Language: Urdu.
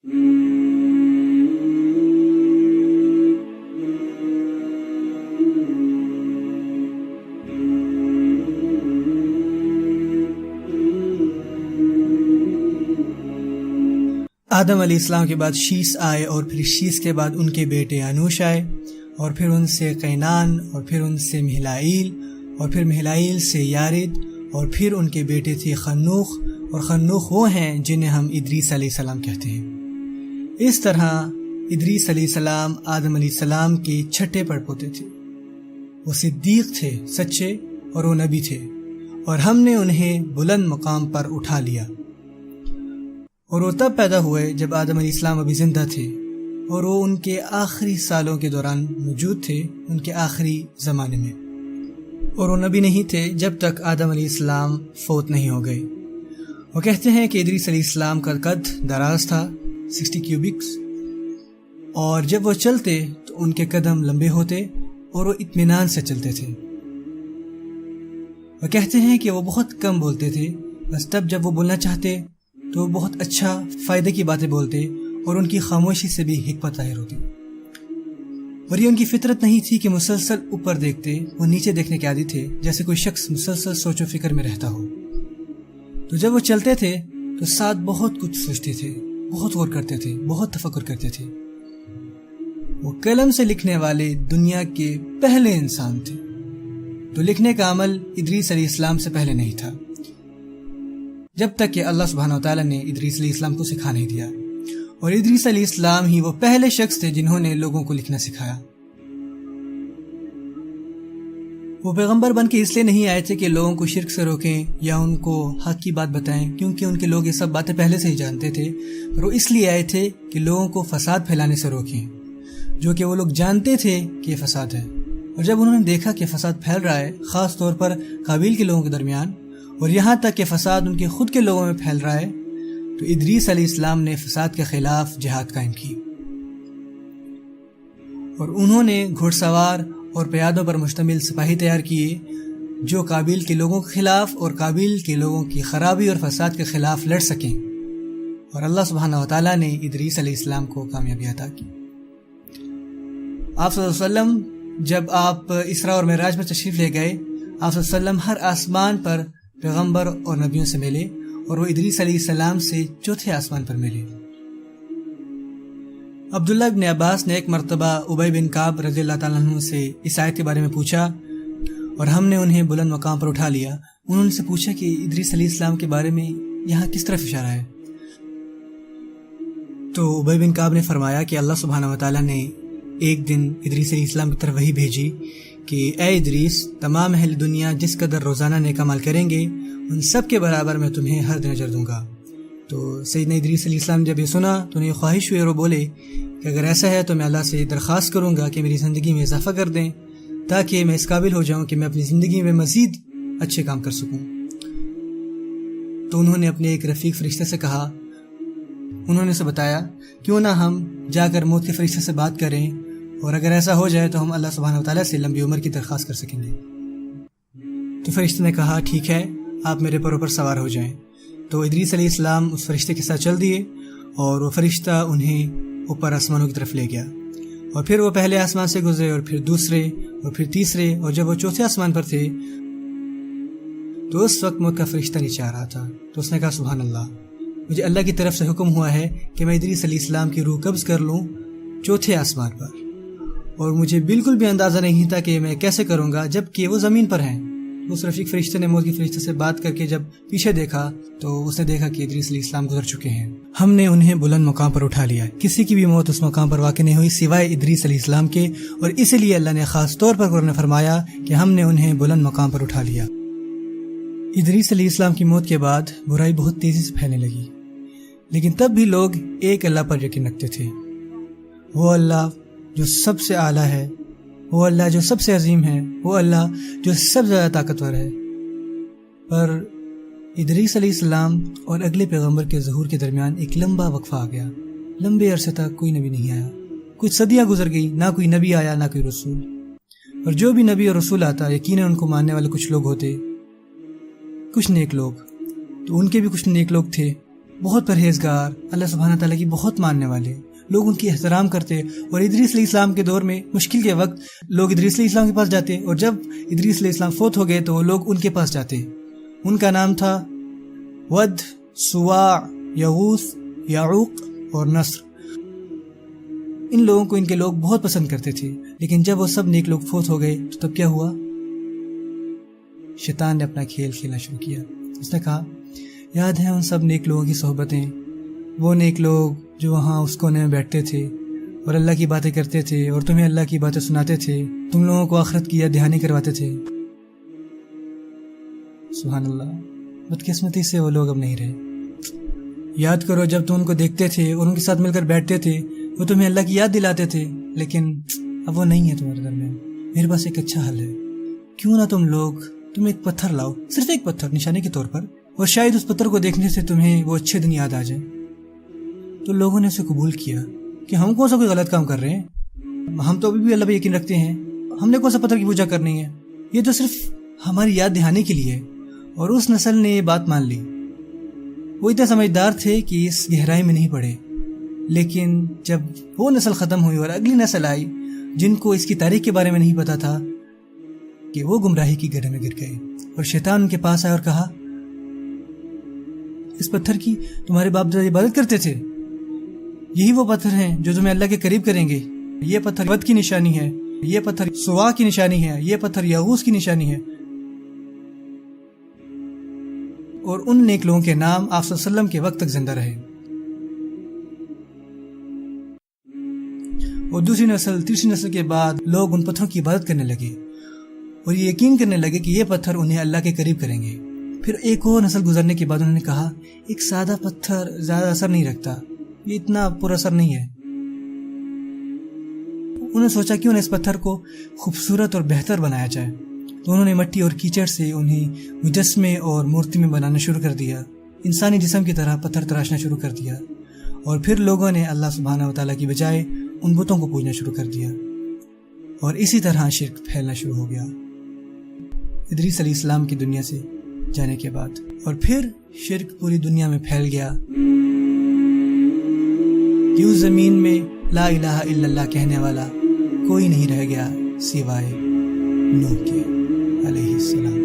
آدم علیہ السلام کے بعد شیس آئے، اور پھر شیس کے بعد ان کے بیٹے انوش آئے، اور پھر ان سے قینان، اور پھر ان سے مہلائیل، اور پھر مہلائیل سے یارد، اور پھر ان کے بیٹے تھے خنوخ، اور خنوخ وہ ہیں جنہیں ہم ادریس علیہ السلام کہتے ہیں۔ اس طرح ادریس علیہ السلام آدم علیہ السلام کے چھٹے پڑپوتے تھے۔ وہ صدیق تھے، سچے، اور وہ نبی تھے، اور ہم نے انہیں بلند مقام پر اٹھا لیا۔ اور وہ تب پیدا ہوئے جب آدم علیہ السلام ابھی زندہ تھے، اور وہ ان کے آخری سالوں کے دوران موجود تھے، ان کے آخری زمانے میں، اور وہ نبی نہیں تھے جب تک آدم علیہ السلام فوت نہیں ہو گئے۔ وہ کہتے ہیں کہ ادریس علیہ السلام کا قد دراز تھا 60 کیوبکس، اور جب وہ چلتے تو ان کے قدم لمبے ہوتے اور وہ اطمینان سے چلتے تھے۔ وہ کہتے ہیں کہ وہ بہت کم بولتے تھے، بس تب جب وہ بولنا چاہتے تو وہ بہت اچھا فائدے کی باتیں بولتے، اور ان کی خاموشی سے بھی حکمت ظاہر ہوتی۔ اور یہ ان کی فطرت نہیں تھی کہ مسلسل اوپر دیکھتے، وہ نیچے دیکھنے کے عادی تھے، جیسے کوئی شخص مسلسل سوچ و فکر میں رہتا ہو۔ تو جب وہ چلتے تھے تو ساتھ بہت کچھ سوچتے تھے، بہت غور کرتے تھے، بہت تفکر کرتے تھے۔ وہ قلم سے لکھنے والے دنیا کے پہلے انسان تھے۔ تو لکھنے کا عمل ادریس علیہ السلام سے پہلے نہیں تھا، جب تک کہ اللہ سبحانہ وتعالی نے ادریس علیہ السلام کو سکھا نہیں دیا، اور ادریس علیہ السلام ہی وہ پہلے شخص تھے جنہوں نے لوگوں کو لکھنا سکھایا۔ وہ پیغمبر بن کے اس لیے نہیں آئے تھے کہ لوگوں کو شرک سے روکیں یا ان کو حق کی بات بتائیں، کیونکہ ان کے لوگ یہ سب باتیں پہلے سے ہی جانتے تھے، پر وہ اس لیے آئے تھے کہ لوگوں کو فساد پھیلانے سے روکیں، جو کہ وہ لوگ جانتے تھے کہ یہ فساد ہے۔ اور جب انہوں نے دیکھا کہ فساد پھیل رہا ہے، خاص طور پر قابیل کے لوگوں کے درمیان، اور یہاں تک کہ فساد ان کے خود کے لوگوں میں پھیل رہا ہے، تو ادریس علیہ السلام نے فساد کے خلاف جہاد قائم کی، اور انہوں نے گھوڑ سوار اور پیادوں پر مشتمل سپاہی تیار کیے جو قابیل کے لوگوں کے خلاف اور قابیل کے لوگوں کی خرابی اور فساد کے خلاف لڑ سکیں، اور اللہ سبحانہ وتعالی نے ادریس علیہ السلام کو کامیابی عطا کی۔ آپ صلی اللہ علیہ وسلم جب آپ اسراء اور معراج میں تشریف لے گئے، آپ صلی اللہ علیہ وسلم ہر آسمان پر پیغمبر اور نبیوں سے ملے، اور وہ ادریس علیہ السلام سے چوتھے آسمان پر ملے۔ عبداللہ ابن عباس نے ایک مرتبہ ابی بن کعب رضی اللہ تعالیٰ عنہ سے اس آیت کے بارے میں پوچھا، اور ہم نے انہیں بلند مقام پر اٹھا لیا۔ انہوں نے سے پوچھا کہ ادریس علیہ السلام کے بارے میں یہاں کس طرف اشارہ ہے؟ تو ابی بن کعب نے فرمایا کہ اللہ سبحانہ وتعالیٰ نے ایک دن ادریس علیہ السلام کی طرف وحی بھیجی کہ اے ادریس، تمام اہل دنیا جس قدر روزانہ نیک عمل کریں گے ان سب کے برابر میں تمہیں ہر دن اجر دوں گا۔ تو سیدنا ادریس علیہ السلام جب یہ سنا تو انہیں خواہش ہوئی، اور وہ بولے کہ اگر ایسا ہے تو میں اللہ سے درخواست کروں گا کہ میری زندگی میں اضافہ کر دیں، تاکہ میں اس قابل ہو جاؤں کہ میں اپنی زندگی میں مزید اچھے کام کر سکوں۔ تو انہوں نے اپنے ایک رفیق فرشتے سے کہا، انہوں نے اسے بتایا کیوں نہ ہم جا کر موت کے فرشتے سے بات کریں، اور اگر ایسا ہو جائے تو ہم اللہ سبحانہ وتعالیٰ سے لمبی عمر کی درخواست کر سکیں گے۔ تو فرشتے نے کہا ٹھیک ہے، آپ میرے پر اوپر سوار ہو جائیں۔ تو ادریس علیہ السلام اس فرشتے کے ساتھ چل دیے، اور وہ فرشتہ انہیں اوپر آسمانوں کی طرف لے گیا، اور پھر وہ پہلے آسمان سے گزرے، اور پھر دوسرے، اور پھر تیسرے، اور جب وہ چوتھے آسمان پر تھے تو اس وقت موت کا فرشتہ نیچے آ رہا تھا۔ تو اس نے کہا سبحان اللہ، مجھے اللہ کی طرف سے حکم ہوا ہے کہ میں ادریس علیہ السلام کی روح قبض کر لوں چوتھے آسمان پر، اور مجھے بالکل بھی اندازہ نہیں تھا کہ میں کیسے کروں گا جب کہ وہ زمین پر ہیں۔ اس رفیق فرشتے نے موت کے فرشتے سے بات کر کے جب پیچھے دیکھا تو اس نے دیکھا کہ ادریس علیہ السلام گزر چکے ہیں۔ ہم نے انہیں بلند مقام پر اٹھا لیا۔ کسی کی بھی موت اس مقام پر واقع نہیں ہوئی سوائے ادریس علیہ السلام کے، اور اسی لیے اللہ نے خاص طور پر قرآن میں فرمایا کہ ہم نے انہیں بلند مقام پر اٹھا لیا۔ ادریس علیہ السلام کی موت کے بعد برائی بہت تیزی سے پھیلنے لگی، لیکن تب بھی لوگ ایک اللہ پر یقین رکھتے تھے، وہ اللہ جو سب سے اعلیٰ ہے، وہ اللہ جو سب سے عظیم ہے، وہ اللہ جو سب سے زیادہ طاقتور ہے۔ پر ادریس علیہ السلام اور اگلے پیغمبر کے ظہور کے درمیان ایک لمبا وقفہ آ گیا۔ لمبے عرصے تک کوئی نبی نہیں آیا، کچھ صدیاں گزر گئی، نہ کوئی نبی آیا نہ کوئی رسول۔ اور جو بھی نبی اور رسول آتا یقیناً ان کو ماننے والے کچھ لوگ ہوتے، کچھ نیک لوگ، تو ان کے بھی کچھ نیک لوگ تھے، بہت پرہیزگار، اللہ سبحانہ تعالیٰ کی بہت ماننے والے لوگ ان کی احترام کرتے، اور ادریس علیہ السلام کے دور میں مشکل کے وقت لوگ ادریس علیہ السلام کے پاس جاتے، اور جب ادریس علیہ السلام فوت ہو گئے تو لوگ ان کے پاس جاتے. ان کا نام تھا ود، سواع، یغوث، یعوق اور نصر. ان لوگوں کو ان کے لوگ بہت پسند کرتے تھے. لیکن جب وہ سب نیک لوگ فوت ہو گئے تو تب کیا ہوا؟ شیطان نے اپنا کھیل کھیلنا شروع کیا. اس نے کہا یاد ہے ان سب نیک لوگوں کی صحبتیں، وہ نیک لوگ جو وہاں اس کونے میں بیٹھتے تھے اور اللہ کی باتیں کرتے تھے اور تمہیں اللہ کی باتیں سناتے تھے، تم لوگوں کو آخرت کی یاد دہانی کرواتے تھے. سبحان اللہ، بدقسمتی سے وہ لوگ اب نہیں رہے. یاد کرو جب تم ان کو دیکھتے تھے اور ان کے ساتھ مل کر بیٹھتے تھے، وہ تمہیں اللہ کی یاد دلاتے تھے، لیکن اب وہ نہیں ہے تمہارے درمیان. میرے پاس ایک اچھا حل ہے، کیوں نہ تم ایک پتھر لاؤ، صرف ایک پتھر نشانے کے طور پر، اور شاید اس پتھر کو دیکھنے سے تمہیں وہ اچھے دن یاد آ جائیں. تو لوگوں نے اسے قبول کیا کہ ہم کون سا کوئی غلط کام کر رہے ہیں، ہم تو ابھی بھی اللہ پہ یقین رکھتے ہیں، ہم نے کون سا پتھر کی پوجا کرنی ہے، یہ تو صرف ہماری یاد دہانے کے لیے ہے. اور اس نسل نے یہ بات مان لی. وہ اتنے سمجھدار تھے کہ اس گہرائی میں نہیں پڑے. لیکن جب وہ نسل ختم ہوئی اور اگلی نسل آئی جن کو اس کی تاریخ کے بارے میں نہیں پتا تھا، کہ وہ گمراہی کی گڑھے میں گر گئے. اور شیطان ان کے پاس آیا اور کہا اس پتھر کی تمہارے باپ دادا عبادت کرتے تھے، یہی وہ پتھر ہیں جو تمہیں اللہ کے قریب کریں گے. یہ پتھر ود کی نشانی ہے، یہ پتھر سوا کی نشانی ہے، یہ پتھر یغوث کی نشانی ہے. اور ان نیک لوگوں کے نام آپ صلی اللہ علیہ وسلم کے وقت تک زندہ رہے. اور دوسری نسل، تیسری نسل کے بعد لوگ ان پتھروں کی عبادت کرنے لگے اور یہ یقین کرنے لگے کہ یہ پتھر انہیں اللہ کے قریب کریں گے. پھر ایک اور نسل گزرنے کے بعد انہوں نے کہا ایک سادہ پتھر زیادہ اثر نہیں رکھتا، یہ اتنا پر اثر نہیں ہے. انہوں نے سوچا کیوں نہ اس پتھر کو خوبصورت اور بہتر بنایا جائے. تو انہوں نے مٹی اور کیچڑ سے انہیں مجسمے اور مورتی میں بنانا شروع کر دیا، انسانی جسم کی طرح پتھر تراشنا شروع کر دیا. اور پھر لوگوں نے اللہ سبحانہ و تعالیٰ کی بجائے ان بتوں کو پوجنا شروع کر دیا، اور اسی طرح شرک پھیلنا شروع ہو گیا ادریس علیہ السلام کی دنیا سے جانے کے بعد. اور پھر شرک پوری دنیا میں پھیل گیا کہ اس زمین میں لا الہ الا اللہ کہنے والا کوئی نہیں رہ گیا سوائے نوح کے علیہ السلام.